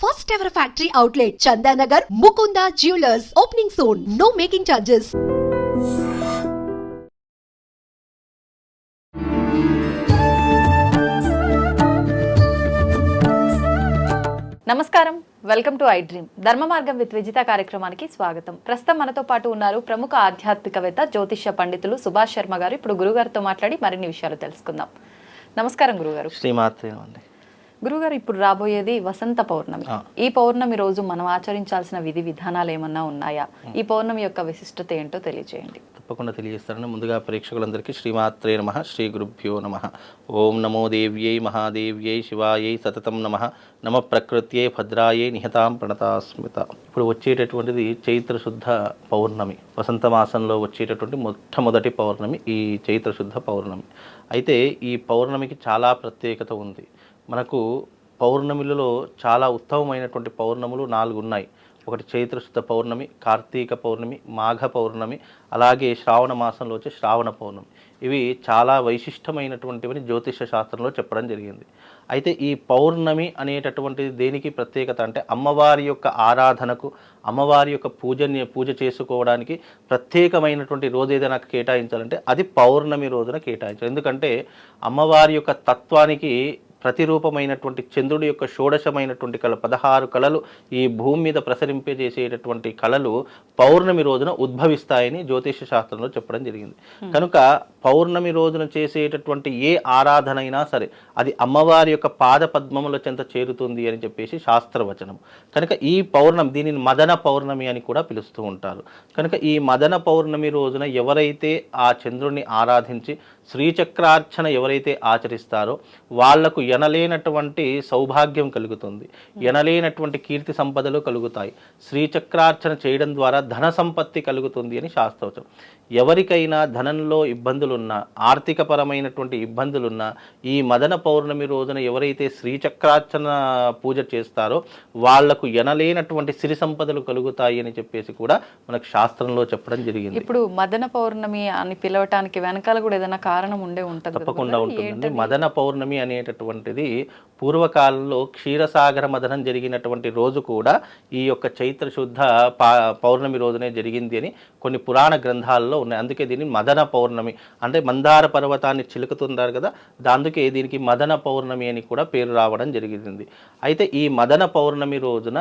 First ever factory outlet, Chandanagar, Mukunda Jewelers, opening soon. No making charges. నమస్కారం, welcome to I dream. ధర్మ మార్గం with Vijitha కార్యక్రమానికి స్వాగతం. ప్రస్తుతం మనతో పాటు ఉన్నారు ప్రముఖ ఆధ్యాత్మికవేత్త, జ్యోతిష్య పండితులు సుభాష్ శర్మ గారు. ఇప్పుడు గురుగారితో మాట్లాడి మరిన్ని విషయాలు తెలుసుకుందాం. నమస్కారం గురుగారు. శ్రీమాత్రేనండి. గురుగారు, ఇప్పుడు రాబోయేది వసంత పౌర్ణమి. ఈ పౌర్ణమి రోజు మనం ఆచరించాల్సిన విధి విధానాలు ఏమన్నా ఉన్నాయా? ఈ పౌర్ణమి యొక్క విశిష్టత ఏంటో తెలియజేయండి. తప్పకుండా తెలియజేస్తారని ముందుగా ప్రేక్షకులందరికీ శ్రీమాత్రే నమః, శ్రీ గురుభ్యో నమః. ఓం నమో దేవ్యై మహాదేవ్యై శివాయై సతతం నమః. నమ ప్రకృత్యై భద్రాయై నిహతాం ప్రణతాస్మిత. ఇప్పుడు వచ్చేటటువంటిది చైత్రశుద్ధ పౌర్ణమి. వసంత మాసంలో వచ్చేటటువంటి మొట్టమొదటి పౌర్ణమి ఈ చైత్రశుద్ధ పౌర్ణమి. అయితే ఈ పౌర్ణమికి చాలా ప్రత్యేకత ఉంది. మనకు పౌర్ణమిలలో చాలా ఉత్తమమైనటువంటి పౌర్ణములు 4 ఉన్నాయి. ఒకటి చైత్రశుద్ధ పౌర్ణమి, కార్తీక పౌర్ణమి, మాఘ పౌర్ణమి, అలాగే శ్రావణ మాసంలో వచ్చే శ్రావణ పౌర్ణమి. ఇవి చాలా వైశిష్టమైనటువంటివని జ్యోతిష శాస్త్రంలో చెప్పడం జరిగింది. అయితే ఈ పౌర్ణమి అనేటటువంటిది దేనికి ప్రత్యేకత అంటే అమ్మవారి యొక్క ఆరాధనకు, అమ్మవారి యొక్క పూజ చేసుకోవడానికి ప్రత్యేకమైనటువంటి రోజు ఏదైనా కేటాయించాలంటే అది పౌర్ణమి రోజున కేటాయించాలి. ఎందుకంటే అమ్మవారి యొక్క తత్వానికి ప్రతిరూపమైనటువంటి చంద్రుడి యొక్క షోడశమైనటువంటి కళ 16 కళలు ఈ భూమి మీద ప్రసరింపజేసేటటువంటి కళలు పౌర్ణమి రోజున ఉద్భవిస్తాయని జ్యోతిష శాస్త్రంలో చెప్పడం జరిగింది. కనుక పౌర్ణమి రోజున చేసేటటువంటి ఏ ఆరాధన అయినా సరే అది అమ్మవారి యొక్క పాద పద్మముల చెంత చేరుతుంది అని చెప్పేసి శాస్త్రవచనం. కనుక ఈ పౌర్ణమి, దీనిని మదన పౌర్ణమి అని కూడా పిలుస్తూ ఉంటారు. కనుక ఈ మదన పౌర్ణమి రోజున ఎవరైతే ఆ చంద్రుడిని ఆరాధించి శ్రీచక్రార్చన ఎవరైతే ఆచరిస్తారో వాళ్లకు ఎనలేనటువంటి సౌభాగ్యం కలుగుతుంది, ఎనలేనటువంటి కీర్తి సంపదలు కలుగుతాయి. శ్రీచక్రార్చన చేయడం ద్వారా ధన సంపత్తి కలుగుతుంది అని శాస్త్రవచనం. ఎవరికైనా ధనంలో ఇబ్బందులున్నా, ఆర్థికపరమైనటువంటి ఇబ్బందులున్నా ఈ మదన పౌర్ణమి రోజున ఎవరైతే శ్రీచక్రార్చన పూజ చేస్తారో వాళ్లకు ఎనలేనటువంటి సిరి సంపదలు కలుగుతాయి అని చెప్పేసి కూడా మనకు శాస్త్రంలో చెప్పడం జరిగింది. ఇప్పుడు మదన పౌర్ణమి అని పిలవటానికి వెనకాల కూడా ఏదైనా కారణం ఉండే ఉంటుంది? తప్పకుండా ఉంటుందండి. మదన పౌర్ణమి అనేటటువంటిది పూర్వకాలంలో క్షీరసాగర మదనం జరిగినటువంటి రోజు కూడా ఈ యొక్క చైత్ర శుద్ధ పౌర్ణమి రోజునే జరిగింది అని కొన్ని పురాణ గ్రంథాల్లో ఉన్నాయి. అందుకే దీన్ని మదన పౌర్ణమి అంటే మందార పర్వతాన్ని చిలుకుతున్నారు కదా, అందుకే దీనికి మదన పౌర్ణమి అని కూడా పేరు రావడం జరిగింది. అయితే ఈ మదన పౌర్ణమి రోజున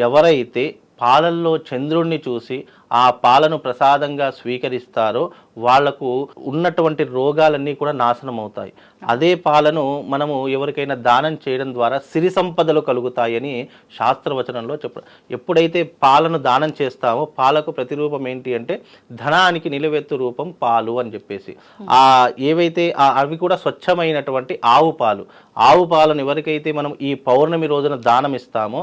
ఎవరైతే పాలల్లో చంద్రుణ్ణి చూసి ఆ పాలను ప్రసాదంగా స్వీకరిస్తారో వాళ్లకు ఉన్నటువంటి రోగాలన్నీ కూడా నాశనం అవుతాయి. అదే పాలను మనము ఎవరికైనా దానం చేయడం ద్వారా సిరి సంపదలు కలుగుతాయని శాస్త్రవచనంలో ఎప్పుడైతే పాలను దానం చేస్తామో పాలకు ప్రతిరూపం ఏంటి అంటే ధనానికి నిలువెత్తు రూపం పాలు అని చెప్పేసి ఏవైతే అవి కూడా స్వచ్ఛమైనటువంటి ఆవు పాలను ఎవరికైతే మనం ఈ పౌర్ణమి రోజున దానం ఇస్తామో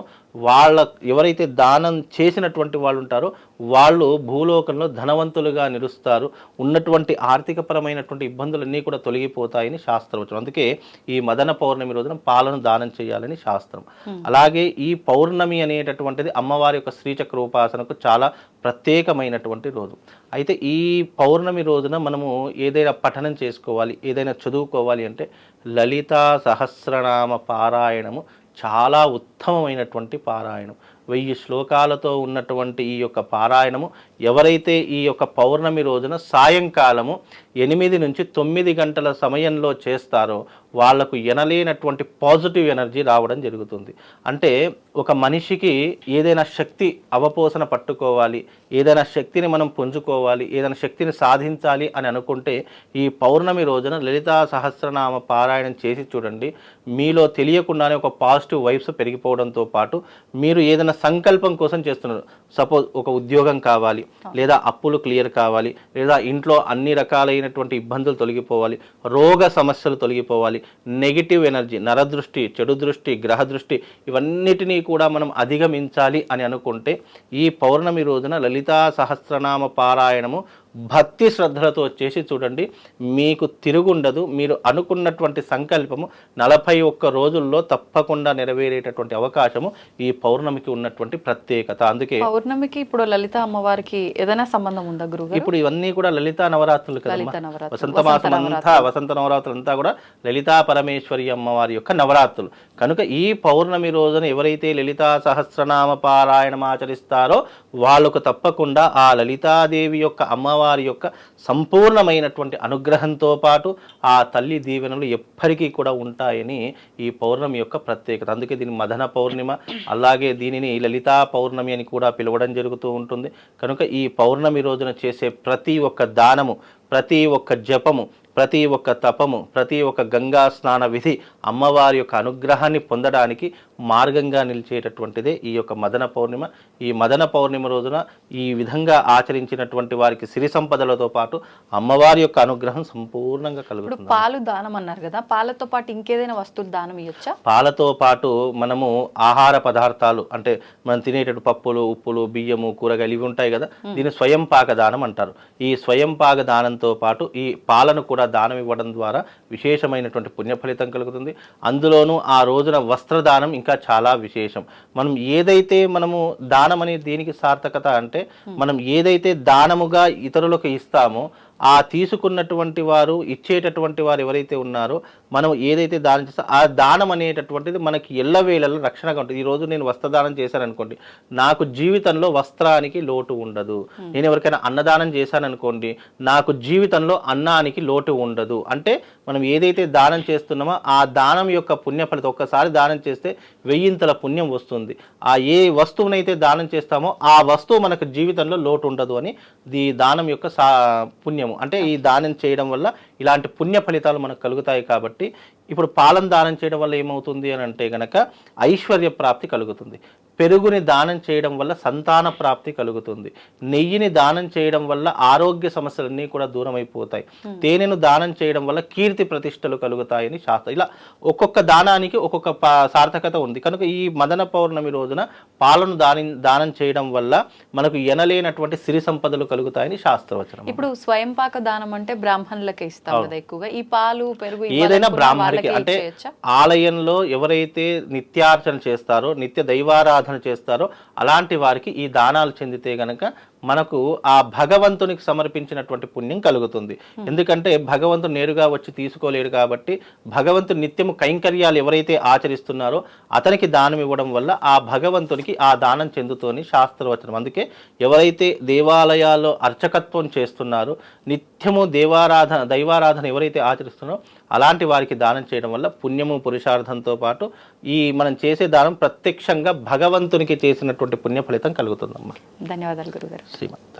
ఎవరైతే దానం చేసినటువంటి వాళ్ళు ఉంటారో వాళ్ళు భూలోకంలో ధనవంతులుగా నిలుస్తారు. ఉన్నటువంటి ఆర్థికపరమైనటువంటి ఇబ్బందులన్నీ కూడా తొలగిపోతాయని శాస్త్రవచనం. అందుకే ఈ మదన పౌర్ణమి రోజున పాలను దానం చేయాలని శాస్త్రం. అలాగే ఈ పౌర్ణమి అనేటటువంటిది అమ్మవారి యొక్క శ్రీచక్ర ఉపాసనకు చాలా ప్రత్యేకమైనటువంటి రోజు. అయితే ఈ పౌర్ణమి రోజున మనము ఏదైనా పఠనం చేసుకోవాలి, ఏదైనా చదువుకోవాలి అంటే లలితా సహస్రనామ పారాయణము చాలా ఉత్తమమైనటువంటి పారాయణం. 1000 శ్లోకాలతో ఉన్నటువంటి ఈ యొక్క పారాయణము ఎవరైతే ఈ యొక్క పౌర్ణమి రోజున సాయంకాలము 8 నుంచి 9 గంటల సమయంలో చేస్తారో వాళ్లకు ఎనలేనటువంటి పాజిటివ్ ఎనర్జీ రావడం జరుగుతుంది. అంటే ఒక మనిషికి ఏదైనా శక్తి అవపోసన పట్టుకోవాలి, ఏదైనా శక్తిని మనం పుంజుకోవాలి, ఏదైనా శక్తిని సాధించాలి అని అనుకుంటే ఈ పౌర్ణమి రోజున లలితా సహస్రనామ పారాయణం చేసి చూడండి. మీలో తెలియకుండానే ఒక పాజిటివ్ వైబ్స్ పెరిగిపోవడంతో పాటు మీరు ఏదైనా సంకల్పం కోసం చేస్తున్నారు. సపోజ్ ఒక ఉద్యోగం కావాలి, లేదా అప్పులు క్లియర్ కావాలి, లేదా ఇంట్లో అన్ని రకాలైనటువంటి ఇబ్బందులు తొలగిపోవాలి, రోగ సమస్యలు తొలగిపోవాలి, నెగిటివ్ ఎనర్జీ, నరదృష్టి, చెడు దృష్టి, గ్రహ దృష్టి ఇవన్నిటినీ కూడా మనం అధిగమించాలి అని అనుకుంటే ఈ పౌర్ణమి రోజున లలితా సహస్రనామ పారాయణము భక్తి శ్రద్ధలతో చేసి చూడండి, మీకు తిరుగుండదు. మీరు అనుకున్నటువంటి సంకల్పము 41 రోజుల్లో తప్పకుండా నెరవేరేటటువంటి అవకాశము ఈ పౌర్ణమికి ఉన్నటువంటి ప్రత్యేకత. అందుకే పౌర్ణమికి ఇప్పుడు లలిత అమ్మవారికి ఏదైనా సంబంధం ఉందా గురుగారు? ఇప్పుడు ఇవన్నీ కూడా లలితా నవరాత్రులు కదా. వసంత మాసం అంతా, వసంత నవరాత్రులు అంతా కూడా లలితా పరమేశ్వరి అమ్మవారి యొక్క నవరాత్రులు కనుక ఈ పౌర్ణమి రోజున ఎవరైతే లలితా సహస్రనామ పారాయణం ఆచరిస్తారో వాళ్ళకు తప్పకుండా ఆ లలితాదేవి యొక్క అమ్మవారి యొక్క సంపూర్ణమైనటువంటి అనుగ్రహంతో పాటు ఆ తల్లి దీవెనలు ఎప్పటికీ కూడా ఉంటాయని ఈ పౌర్ణమి యొక్క ప్రత్యేకత. అందుకే దీని మదన పౌర్ణిమ, అలాగే దీనిని లలితా పౌర్ణమి అని కూడా పిలవడం జరుగుతూ ఉంటుంది. కనుక ఈ పౌర్ణమి రోజున చేసే ప్రతి ఒక్క దానము, ప్రతి ఒక్క జపము, ప్రతి ఒక్క తపము, ప్రతి ఒక్క గంగా స్నాన విధి అమ్మవారి యొక్క అనుగ్రహాన్ని పొందడానికి మార్గంగా నిలిచేటటువంటిదే ఈ యొక్క మదన పౌర్ణిమ. ఈ మదన పౌర్ణిమ రోజున ఈ విధంగా ఆచరించినటువంటి వారికి సిరి సంపదలతో పాటు అమ్మవారి యొక్క అనుగ్రహం సంపూర్ణంగా కలుగుతుంది. పాలు దానం అన్నారు కదా, పాలతో పాటు ఇంకేదైనా వస్తువులు దానం ఇవ్వచ్చా? పాలతో పాటు మనము ఆహార పదార్థాలు అంటే మనం తినేటటువంటి పప్పులు, ఉప్పులు, బియ్యము, కూరగాయలు ఇవి ఉంటాయి కదా, దీన్ని స్వయం పాక దానం అంటారు. ఈ స్వయం పాక దానంతో పాటు ఈ పాలను కూడా దానం ఇవ్వడం ద్వారా విశేషమైనటువంటి పుణ్య ఫలితం కలుగుతుంది. అందులోనూ ఆ రోజున వస్త్రదానం ఇంకా చాలా విశేషం. మనం ఏదైతే మనము దానం అనే దీనికి సార్థకత అంటే మనం ఏదైతే దానముగా ఇతరులకు ఇస్తామో ఆ తీసుకున్నటువంటి వారు, ఇచ్చేటటువంటి వారు ఎవరైతే ఉన్నారో మనం ఏదైతే దానం చేస్తా ఆ దానం అనేటటువంటిది మనకి ఎల్లవేళలో రక్షణగా ఉంటుంది. ఈరోజు నేను వస్త్రదానం చేశాను అనుకోండి, నాకు జీవితంలో వస్త్రానికి లోటు ఉండదు. నేను ఎవరికైనా అన్నదానం చేశాను అనుకోండి, నాకు జీవితంలో అన్నానికి లోటు ఉండదు. అంటే మనం ఏదైతే దానం చేస్తున్నామో ఆ దానం యొక్క పుణ్య ఫలితం, ఒక్కసారి దానం చేస్తే 1000 పుణ్యం వస్తుంది. ఆ ఏ వస్తువునైతే దానం చేస్తామో ఆ వస్తువు మనకు జీవితంలో లోటు ఉండదు అని ఈ దానం యొక్క పుణ్యం. అంటే ఈ దానం చేయడం వల్ల ఇలాంటి పుణ్య ఫలితాలు మనకు కలుగుతాయి. కాబట్టి ఇప్పుడు పాలను దానం చేయడం వల్ల ఏమవుతుంది అని అంటే గనక ఐశ్వర్య ప్రాప్తి కలుగుతుంది. పెరుగుని దానం చేయడం వల్ల సంతాన ప్రాప్తి కలుగుతుంది. నెయ్యిని దానం చేయడం వల్ల ఆరోగ్య సమస్యలన్నీ కూడా దూరం అయిపోతాయి. తేనెను దానం చేయడం వల్ల కీర్తి ప్రతిష్టలు కలుగుతాయని శాస్త్రం. ఇలా ఒక్కొక్క దానానికి ఒక్కొక్క సార్థకత ఉంది. కనుక ఈ మదన పౌర్ణమి రోజున పాలను దానం చేయడం వల్ల మనకు ఎనలేనటువంటి సిరి సంపదలు కలుగుతాయని శాస్త్రవచనం. ఇప్పుడు స్వయం పాక దానం అంటే బ్రాహ్మణులకే ఇస్తాం కదా ఎక్కువగా. ఈ పాలు, పెరుగు ఏదైనా బ్రాహ్మణుడికి అంటే ఆలయంలో ఎవరైతే నిత్యార్చన చేస్తారో, నిత్య దైవారాధన చేస్తారో అలాంటి వారికి ఈ దానాలు చెందితే గనక మనకు ఆ భగవంతునికి సమర్పించినటువంటి పుణ్యం కలుగుతుంది. ఎందుకంటే భగవంతుడు నేరుగా వచ్చి తీసుకోలేడు కాబట్టి భగవంతుడు నిత్యము కైంకర్యాలు ఎవరైతే ఆచరిస్తున్నారో అతనికి దానం ఇవ్వడం వల్ల ఆ భగవంతునికి ఆ దానం చెందుతోని శాస్త్రవచనం. అందుకే ఎవరైతే దేవాలయాల్లో అర్చకత్వం చేస్తున్నారో, నిత్యము దైవారాధన ఎవరైతే ఆచరిస్తున్నారో అలాంటి వారికి దానం చేయడం వల్ల పుణ్యము పురుషార్థంతో పాటు ఈ మనం చేసే దానం ప్రత్యక్షంగా భగవంతునికి చేసినటువంటి పుణ్య ఫలితం కలుగుతుందమ్మా. ధన్యవాదాలు గురుగారు. శ్రీమంత్.